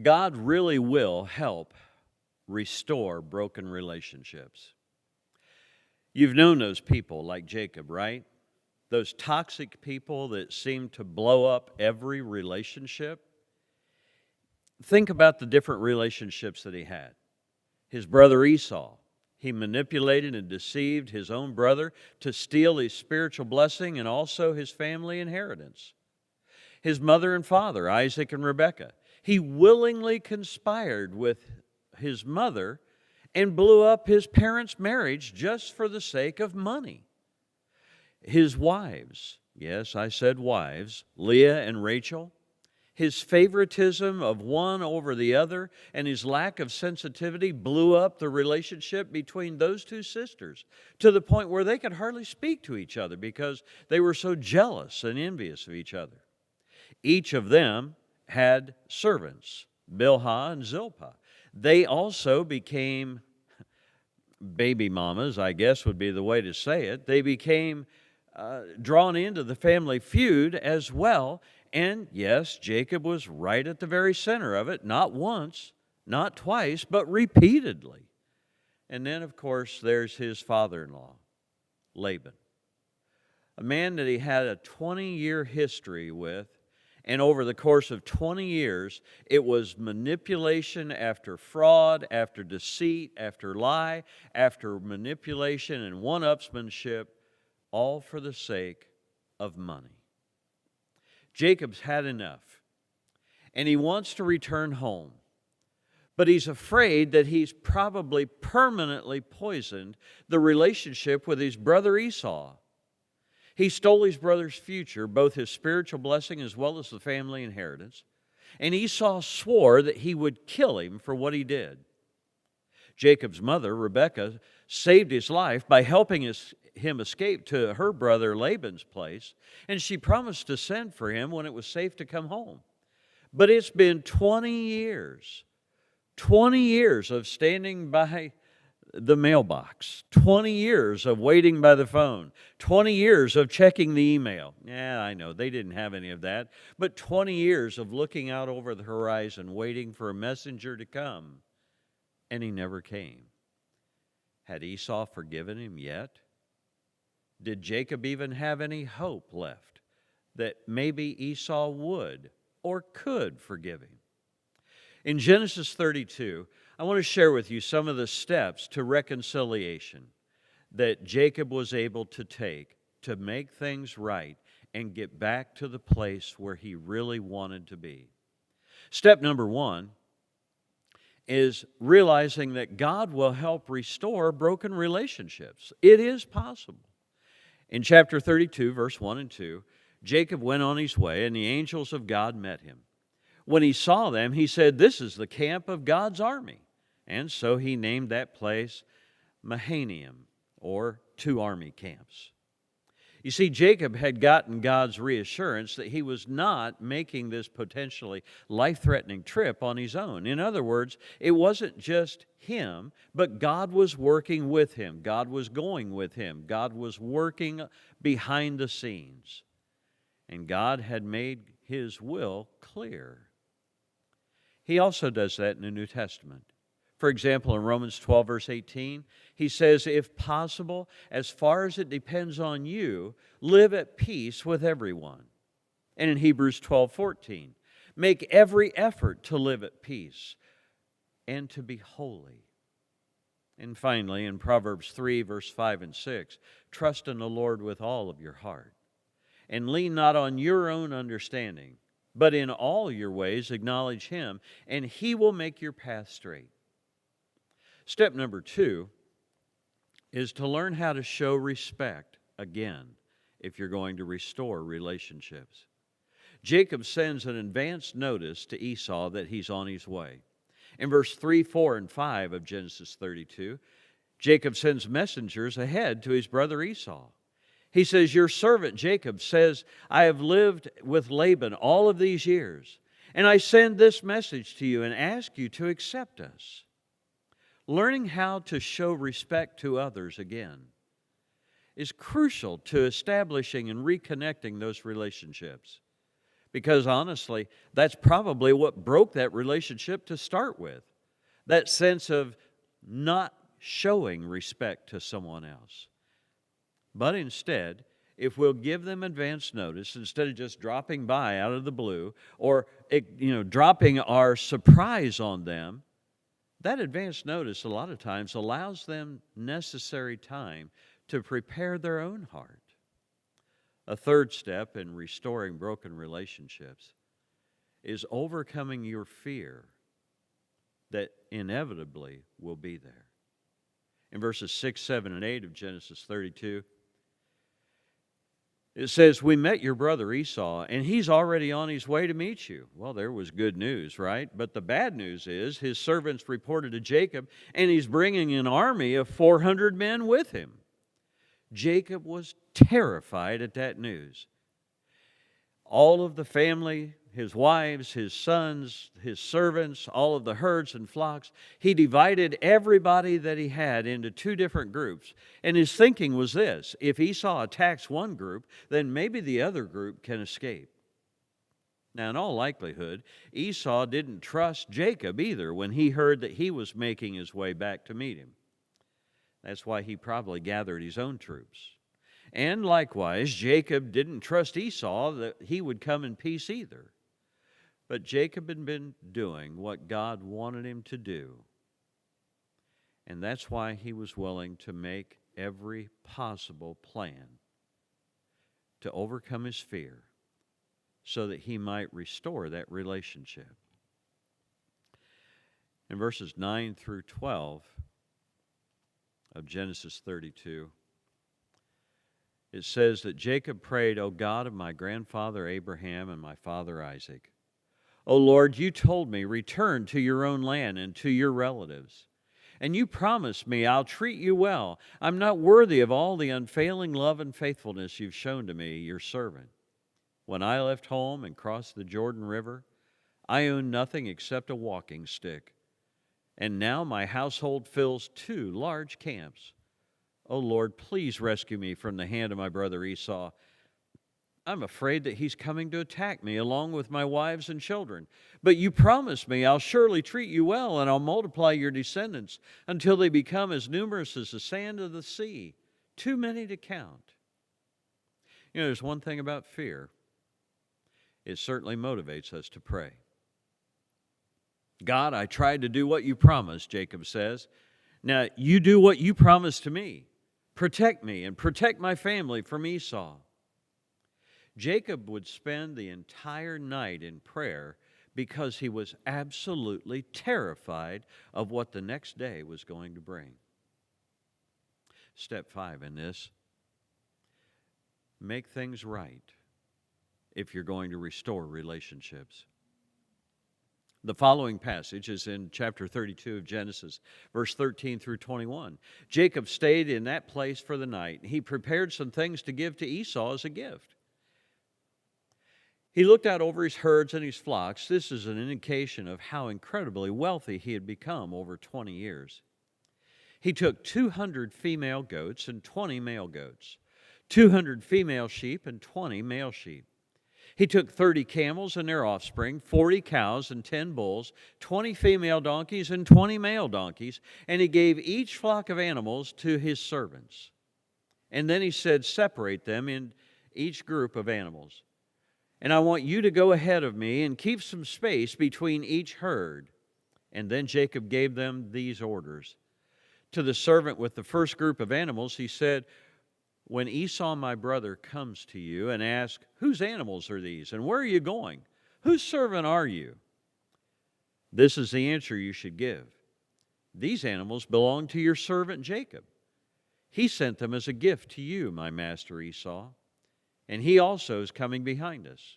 God really will help restore broken relationships. You've known those people like Jacob, right? Those toxic people that seem to blow up every relationship. Think about the different relationships that he had. His brother Esau, he manipulated and deceived his own brother to steal his spiritual blessing and also his family inheritance. His mother and father, Isaac and Rebekah, he willingly conspired with his mother and blew up his parents' marriage just for the sake of money. His wives, yes, I said wives, Leah and Rachel, his favoritism of one over the other and his lack of sensitivity blew up the relationship between those two sisters to the point where they could hardly speak to each other because they were so jealous and envious of each other. Each of them had servants, Bilhah and Zilpah. They also became baby mamas, I guess would be the way to say it. They became drawn into the family feud as well. And yes, Jacob was right at the very center of it, not once, not twice, but repeatedly. And then, of course, there's his father-in-law, Laban, a man that he had a 20-year history with. And over the course of 20 years, it was manipulation after fraud, after deceit, after lie, after manipulation and one-upsmanship, all for the sake of money. Jacob's had enough, and he wants to return home. But he's afraid that he's probably permanently poisoned the relationship with his brother Esau. He stole his brother's future, both his spiritual blessing as well as the family inheritance. And Esau swore that he would kill him for what he did. Jacob's mother, Rebekah, saved his life by helping him escape to her brother Laban's place, and she promised to send for him when it was safe to come home. But it's been 20 years of standing by the mailbox, 20 years of waiting by the phone, 20 years of checking the email. Yeah, I know, they didn't have any of that, but 20 years of looking out over the horizon, waiting for a messenger to come, and he never came. Had Esau forgiven him yet? Did Jacob even have any hope left that maybe Esau would or could forgive him? In Genesis 32, I want to share with you some of the steps to reconciliation that Jacob was able to take to make things right and get back to the place where he really wanted to be. Step number one is realizing that God will help restore broken relationships. It is possible. In chapter 32, verse 1 and 2, Jacob went on his way, and the angels of God met him. When he saw them, he said, "This is the camp of God's army." And so he named that place Mahanaim, or two army camps. You see, Jacob had gotten God's reassurance that he was not making this potentially life-threatening trip on his own. In other words, it wasn't just him, but God was working with him. God was going with him. God was working behind the scenes. And God had made his will clear. He also does that in the New Testament. For example, in Romans 12, verse 18, he says, "If possible, as far as it depends on you, live at peace with everyone." And in Hebrews 12, 14, "Make every effort to live at peace and to be holy." And finally, in Proverbs 3, verse 5 and 6, "Trust in the Lord with all of your heart, and lean not on your own understanding, but in all your ways acknowledge Him, and He will make your path straight." Step number 2 is to learn how to show respect again if you're going to restore relationships. Jacob sends an advance notice to Esau that he's on his way. In verse 3, 4, and 5 of Genesis 32, Jacob sends messengers ahead to his brother Esau. He says, "Your servant Jacob says, I have lived with Laban all of these years, and I send this message to you and ask you to accept us." Learning how to show respect to others again is crucial to establishing and reconnecting those relationships. Because honestly, that's probably what broke that relationship to start with. That sense of not showing respect to someone else. But instead, if we'll give them advance notice instead of just dropping by out of the blue or dropping our surprise on them, that advance notice a lot of times allows them necessary time to prepare their own heart. A third step in restoring broken relationships is overcoming your fear that inevitably will be there. In verses 6, 7, and 8 of Genesis 32, it says, "We met your brother Esau, and he's already on his way to meet you." Well, there was good news, right? But the bad news is his servants reported to Jacob, and he's bringing an army of 400 men with him. Jacob was terrified at that news. All of the family, his wives, his sons, his servants, all of the herds and flocks, he divided everybody that he had into two different groups. And his thinking was this: if Esau attacks one group, then maybe the other group can escape. Now, in all likelihood, Esau didn't trust Jacob either when he heard that he was making his way back to meet him. That's why he probably gathered his own troops. And likewise, Jacob didn't trust Esau that he would come in peace either. But Jacob had been doing what God wanted him to do. And that's why he was willing to make every possible plan to overcome his fear so that he might restore that relationship. In verses 9 through 12 of Genesis 32, it says that Jacob prayed, "O God of my grandfather Abraham and my father Isaac, O Lord, you told me, return to your own land and to your relatives. And you promised me, I'll treat you well. I'm not worthy of all the unfailing love and faithfulness you've shown to me, your servant. When I left home and crossed the Jordan River, I owned nothing except a walking stick. And now my household fills 2 large camps. O Lord, please rescue me from the hand of my brother Esau. I'm afraid that he's coming to attack me along with my wives and children. But you promised me I'll surely treat you well, and I'll multiply your descendants until they become as numerous as the sand of the sea, too many to count." There's one thing about fear. It certainly motivates us to pray. God, I tried to do what you promised, Jacob says. Now, you do what you promised to me. Protect me and protect my family from Esau. Jacob would spend the entire night in prayer because he was absolutely terrified of what the next day was going to bring. Step 5 in this: make things right if you're going to restore relationships. The following passage is in chapter 32 of Genesis, verse 13 through 21. Jacob stayed in that place for the night. He prepared some things to give to Esau as a gift. He looked out over his herds and his flocks. This is an indication of how incredibly wealthy he had become over 20 years. He took 200 female goats and 20 male goats, 200 female sheep and 20 male sheep. He took 30 camels and their offspring, 40 cows and 10 bulls, 20 female donkeys and 20 male donkeys, and he gave each flock of animals to his servants. And then he said, separate them in each group of animals. And I want you to go ahead of me and keep some space between each herd. And then Jacob gave them these orders. To the servant with the first group of animals, he said, when Esau, my brother, comes to you and asks, whose animals are these, and where are you going? Whose servant are you? This is the answer you should give. These animals belong to your servant Jacob. He sent them as a gift to you, my master Esau, and he also is coming behind us.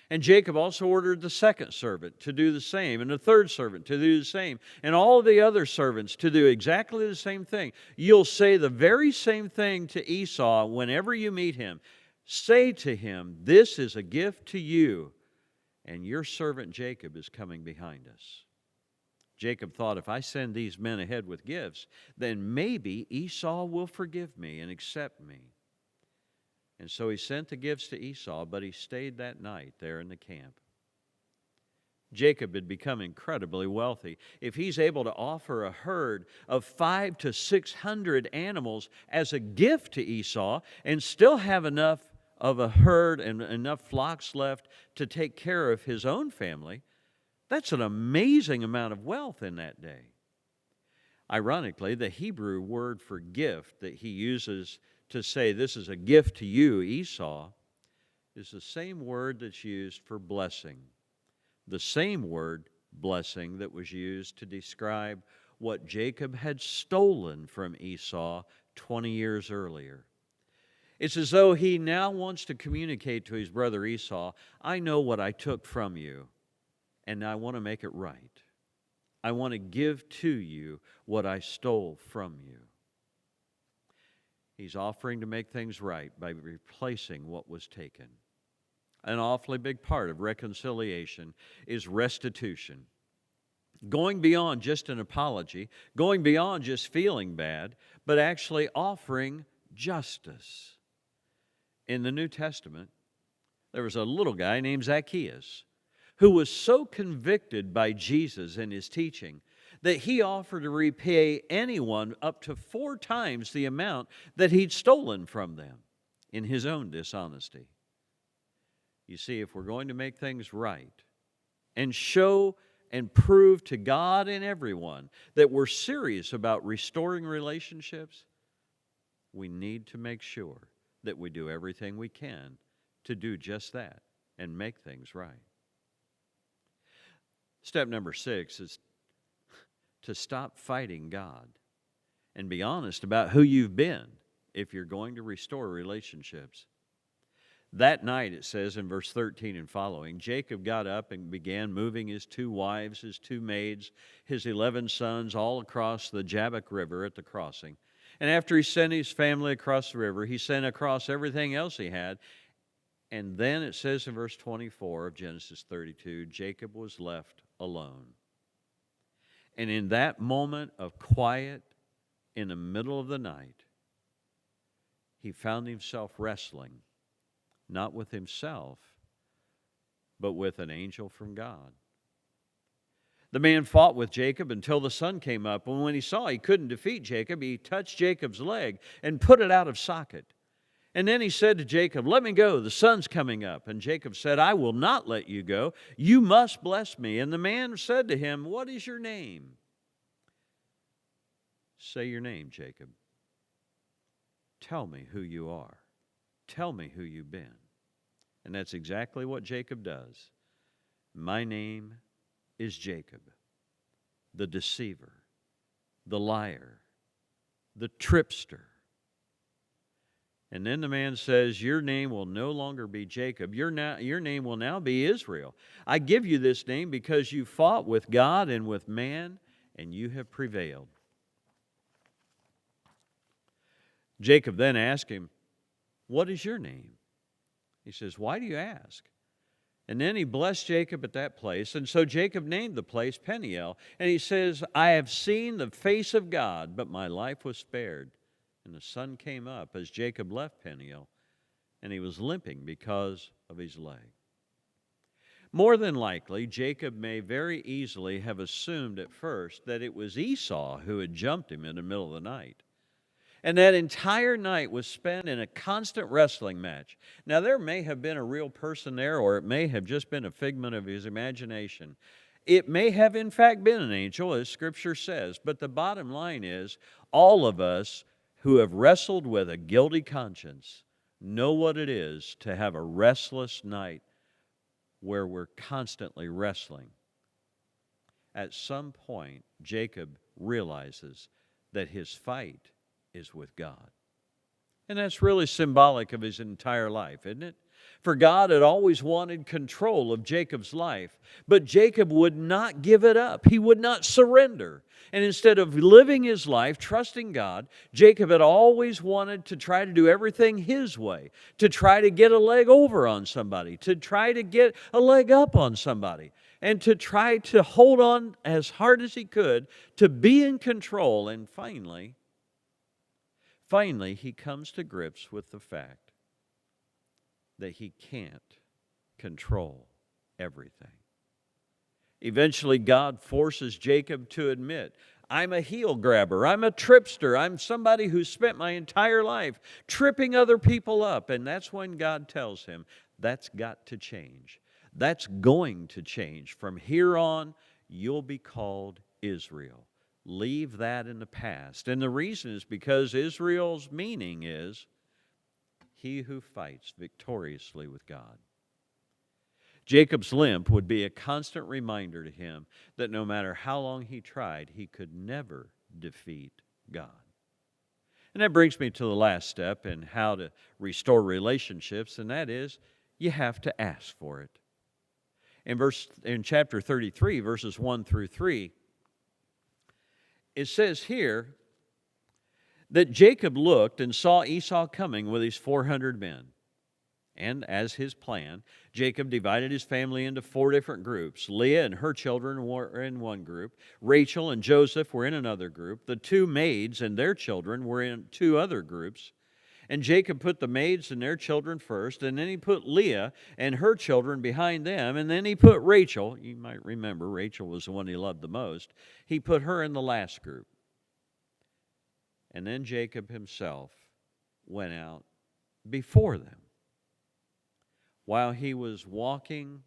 And Jacob also ordered the second servant to do the same, and the third servant to do the same, and all the other servants to do exactly the same thing. You'll say the very same thing to Esau whenever you meet him. Say to him, this is a gift to you, and your servant Jacob is coming behind us. Jacob thought, if I send these men ahead with gifts, then maybe Esau will forgive me and accept me. And so he sent the gifts to Esau, but he stayed that night there in the camp. Jacob had become incredibly wealthy. If he's able to offer a herd of 500 to 600 animals as a gift to Esau and still have enough of a herd and enough flocks left to take care of his own family, that's an amazing amount of wealth in that day. Ironically, the Hebrew word for gift that he uses to say this is a gift to you, Esau, is the same word that's used for blessing. The same word, blessing, that was used to describe what Jacob had stolen from Esau 20 years earlier. It's as though he now wants to communicate to his brother Esau, I know what I took from you, and I want to make it right. I want to give to you what I stole from you. He's offering to make things right by replacing what was taken. An awfully big part of reconciliation is restitution. Going beyond just an apology, going beyond just feeling bad, but actually offering justice. In the New Testament, there was a little guy named Zacchaeus who was so convicted by Jesus and his teaching that he offered to repay anyone up to 4 times the amount that he'd stolen from them in his own dishonesty. You see, if we're going to make things right and show and prove to God and everyone that we're serious about restoring relationships, we need to make sure that we do everything we can to do just that and make things right. Step number 6 is to stop fighting God and be honest about who you've been if you're going to restore relationships. That night, it says in verse 13 and following, Jacob got up and began moving his 2 wives, his 2 maids, his 11 sons all across the Jabbok River at the crossing. And after he sent his family across the river, he sent across everything else he had. And then it says in verse 24 of Genesis 32, Jacob was left alone. And in that moment of quiet, in the middle of the night, he found himself wrestling, not with himself, but with an angel from God. The man fought with Jacob until the sun came up, and when he saw he couldn't defeat Jacob, he touched Jacob's leg and put it out of socket. And then he said to Jacob, let me go, the sun's coming up. And Jacob said, I will not let you go. You must bless me. And the man said to him, what is your name? Say your name, Jacob. Tell me who you are. Tell me who you've been. And that's exactly what Jacob does. My name is Jacob, the deceiver, the liar, the tripster. And then the man says, your name will no longer be Jacob. Your name will now be Israel. I give you this name because you fought with God and with man, and you have prevailed. Jacob then asked him, what is your name? He says, why do you ask? And then he blessed Jacob at that place. And so Jacob named the place Peniel. And he says, I have seen the face of God, but my life was spared. And the sun came up as Jacob left Peniel, and he was limping because of his leg. More than likely, Jacob may very easily have assumed at first that it was Esau who had jumped him in the middle of the night. And that entire night was spent in a constant wrestling match. Now, there may have been a real person there, or it may have just been a figment of his imagination. It may have, in fact, been an angel, as Scripture says. But the bottom line is, all of us who have wrestled with a guilty conscience know what it is to have a restless night where we're constantly wrestling. At some point, Jacob realizes that his fight is with God. And that's really symbolic of his entire life, isn't it? For God had always wanted control of Jacob's life, but Jacob would not give it up. He would not surrender. And instead of living his life, trusting God, Jacob had always wanted to try to do everything his way, to try to get a leg over on somebody, to try to get a leg up on somebody, and to try to hold on as hard as he could to be in control. And finally, he comes to grips with the fact that he can't control everything. Eventually, God forces Jacob to admit, I'm a heel grabber, I'm a tripster, I'm somebody who spent my entire life tripping other people up. And that's when God tells him, that's got to change. That's going to change. From here on, you'll be called Israel. Leave that in the past. And the reason is because Israel's meaning is he who fights victoriously with God. Jacob's limp would be a constant reminder to him that no matter how long he tried, he could never defeat God. And that brings me to the last step in how to restore relationships, and that is you have to ask for it. In chapter 33, verses 1 through 3, it says here that Jacob looked and saw Esau coming with his 400 men. And as his plan, Jacob divided his family into 4 different groups. Leah and her children were in one group. Rachel and Joseph were in another group. The 2 maids and their children were in 2 other groups. And Jacob put the maids and their children first, and then he put Leah and her children behind them, and then he put Rachel, you might remember Rachel was the one he loved the most, he put her in the last group. And then Jacob himself went out before them. While he was walking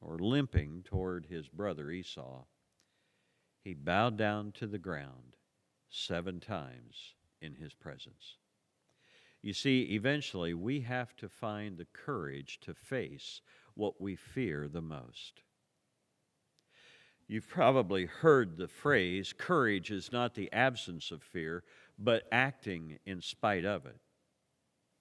or limping toward his brother Esau, he bowed down to the ground 7 times in his presence. You see, eventually we have to find the courage to face what we fear the most. You've probably heard the phrase, courage is not the absence of fear, but acting in spite of it.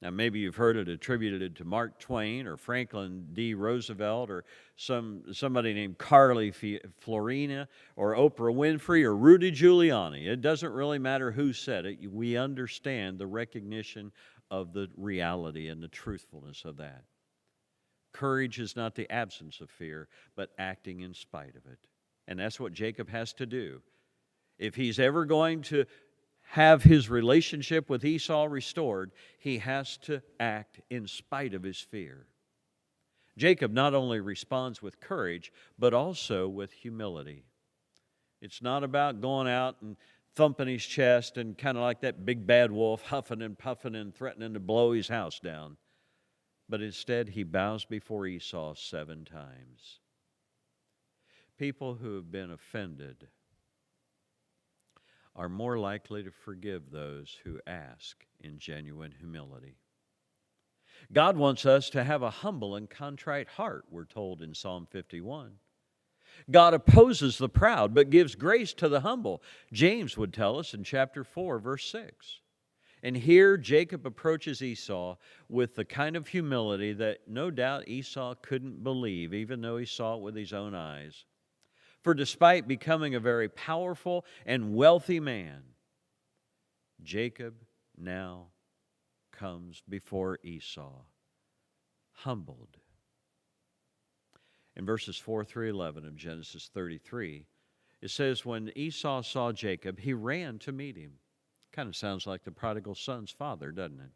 Now, maybe you've heard it attributed to Mark Twain or Franklin D. Roosevelt or somebody named Carly Fiorina or Oprah Winfrey or Rudy Giuliani. It doesn't really matter who said it. We understand the recognition of the reality and the truthfulness of that. Courage is not the absence of fear, but acting in spite of it. And that's what Jacob has to do. If he's ever going to have his relationship with Esau restored, he has to act in spite of his fear. Jacob not only responds with courage, but also with humility. It's not about going out and thumping his chest and kind of like that big bad wolf, huffing and puffing and threatening to blow his house down. But instead, he bows before Esau 7 times. People who have been offended are more likely to forgive those who ask in genuine humility. God wants us to have a humble and contrite heart, we're told in Psalm 51. God opposes the proud, but gives grace to the humble. James would tell us in chapter 4, verse 6. And here Jacob approaches Esau with the kind of humility that no doubt Esau couldn't believe, even though he saw it with his own eyes. For despite becoming a very powerful and wealthy man, Jacob now comes before Esau, humbled. In verses 4 through 11 of Genesis 33, it says, when Esau saw Jacob, he ran to meet him. Kind of sounds like the prodigal son's father, doesn't it?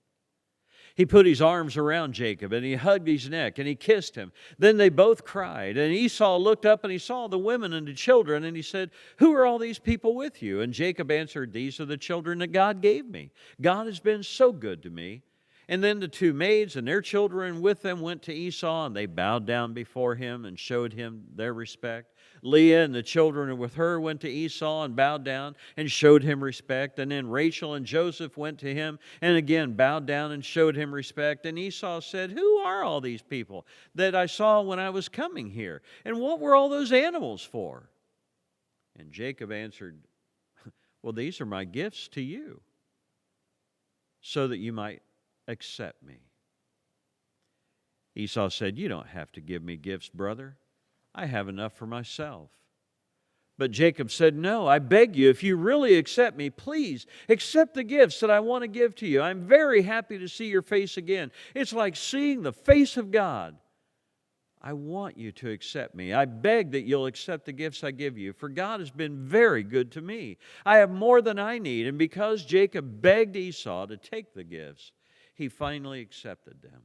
He put his arms around Jacob, and he hugged his neck, and he kissed him. Then they both cried, and Esau looked up, and he saw the women and the children, and he said, who are all these people with you? And Jacob answered, these are the children that God gave me. God has been so good to me. And then the 2 maids and their children with them went to Esau, and they bowed down before him and showed him their respect. Leah and the children with her went to Esau and bowed down and showed him respect. And then Rachel and Joseph went to him and again bowed down and showed him respect. And Esau said, who are all these people that I saw when I was coming here? And what were all those animals for? And Jacob answered, well, these are my gifts to you, so that you might accept me. Esau said, you don't have to give me gifts, brother. I have enough for myself. But Jacob said, no, I beg you, if you really accept me, please accept the gifts that I want to give to you. I'm very happy to see your face again. It's like seeing the face of God. I want you to accept me. I beg that you'll accept the gifts I give you, for God has been very good to me. I have more than I need. And because Jacob begged Esau to take the gifts, he finally accepted them.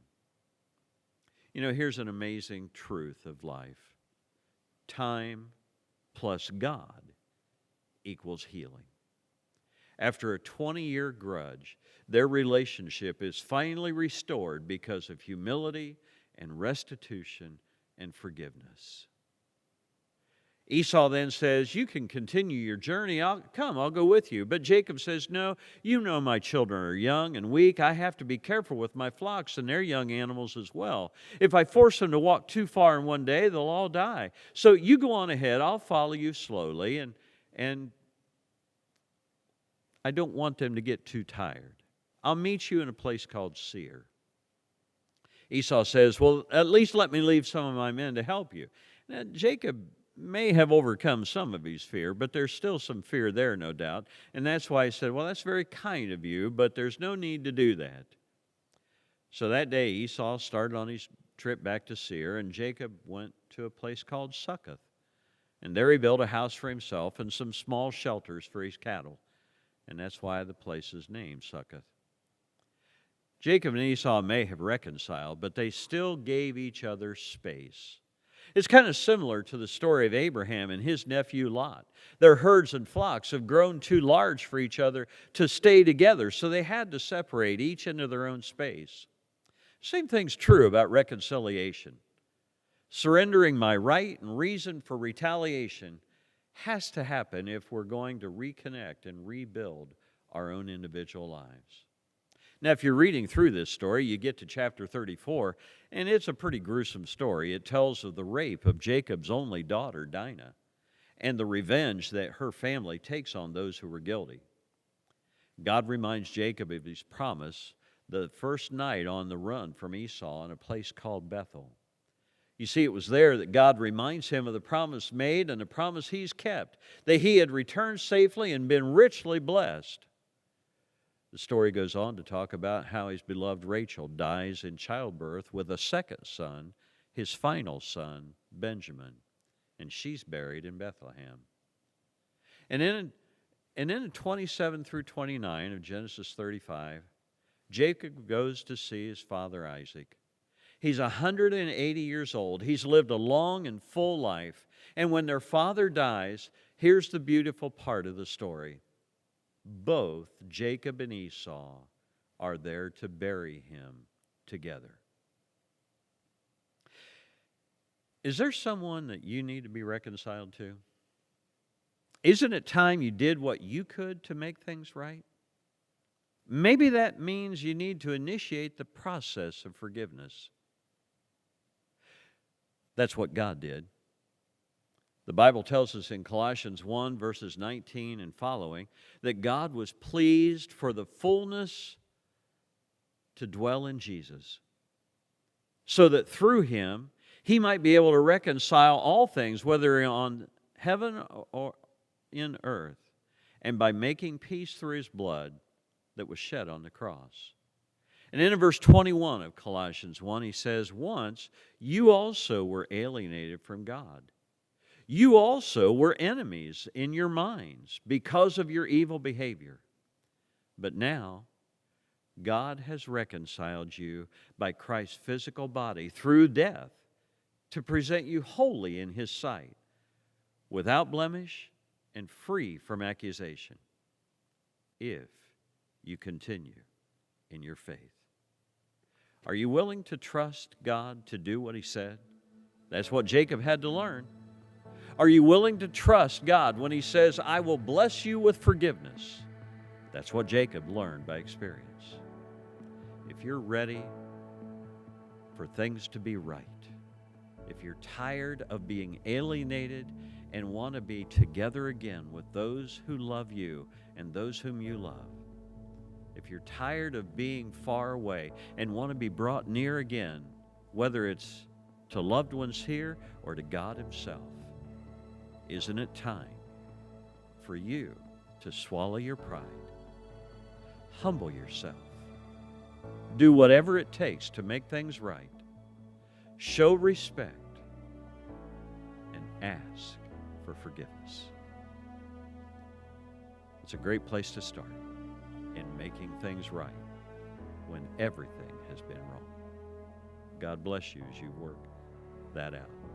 You know, here's an amazing truth of life. Time plus God equals healing. After a 20-year grudge, their relationship is finally restored because of humility and restitution and forgiveness. Esau then says, you can continue your journey. I'll go with you. But Jacob says, no, you know my children are young and weak. I have to be careful with my flocks and their young animals as well. If I force them to walk too far in one day, they'll all die. So you go on ahead. I'll follow you slowly, and I don't want them to get too tired. I'll meet you in a place called Seir. Esau says, well, at least let me leave some of my men to help you. Now, Jacob may have overcome some of his fear, but there's still some fear there, no doubt. And that's why he said, well, that's very kind of you, but there's no need to do that. So that day Esau started on his trip back to Seir, and Jacob went to a place called Succoth. And there he built a house for himself and some small shelters for his cattle. And that's why the place is named Succoth. Jacob and Esau may have reconciled, but they still gave each other space. It's kind of similar to the story of Abraham and his nephew Lot. Their herds and flocks have grown too large for each other to stay together, so they had to separate each into their own space. Same thing's true about reconciliation. Surrendering my right and reason for retaliation has to happen if we're going to reconnect and rebuild our own individual lives. Now, if you're reading through this story, you get to chapter 34, and it's a pretty gruesome story. It tells of the rape of Jacob's only daughter, Dinah, and the revenge that her family takes on those who were guilty. God reminds Jacob of his promise the first night on the run from Esau in a place called Bethel. You see, it was there that God reminds him of the promise made and the promise he's kept, that he had returned safely and been richly blessed. The story goes on to talk about how his beloved Rachel dies in childbirth with a second son, his final son, Benjamin, and she's buried in Bethlehem. And in 27 through 29 of Genesis 35, Jacob goes to see his father Isaac. He's 180 years old. He's lived a long and full life. And when their father dies, here's the beautiful part of the story. Both Jacob and Esau are there to bury him together. Is there someone that you need to be reconciled to? Isn't it time you did what you could to make things right? Maybe that means you need to initiate the process of forgiveness. That's what God did. The Bible tells us in Colossians 1, verses 19 and following, that God was pleased for the fullness to dwell in Jesus, so that through him he might be able to reconcile all things, whether on heaven or in earth, and by making peace through his blood that was shed on the cross. And in verse 21 of Colossians 1, he says, once you also were alienated from God. You also were enemies in your minds because of your evil behavior. But now, God has reconciled you by Christ's physical body through death to present you holy in his sight, without blemish and free from accusation, if you continue in your faith. Are you willing to trust God to do what he said? That's what Jacob had to learn. Are you willing to trust God when he says, I will bless you with forgiveness? That's what Jacob learned by experience. If you're ready for things to be right, if you're tired of being alienated and want to be together again with those who love you and those whom you love, if you're tired of being far away and want to be brought near again, whether it's to loved ones here or to God himself, isn't it time for you to swallow your pride, humble yourself, do whatever it takes to make things right, show respect, and ask for forgiveness? It's a great place to start in making things right when everything has been wrong. God bless you as you work that out.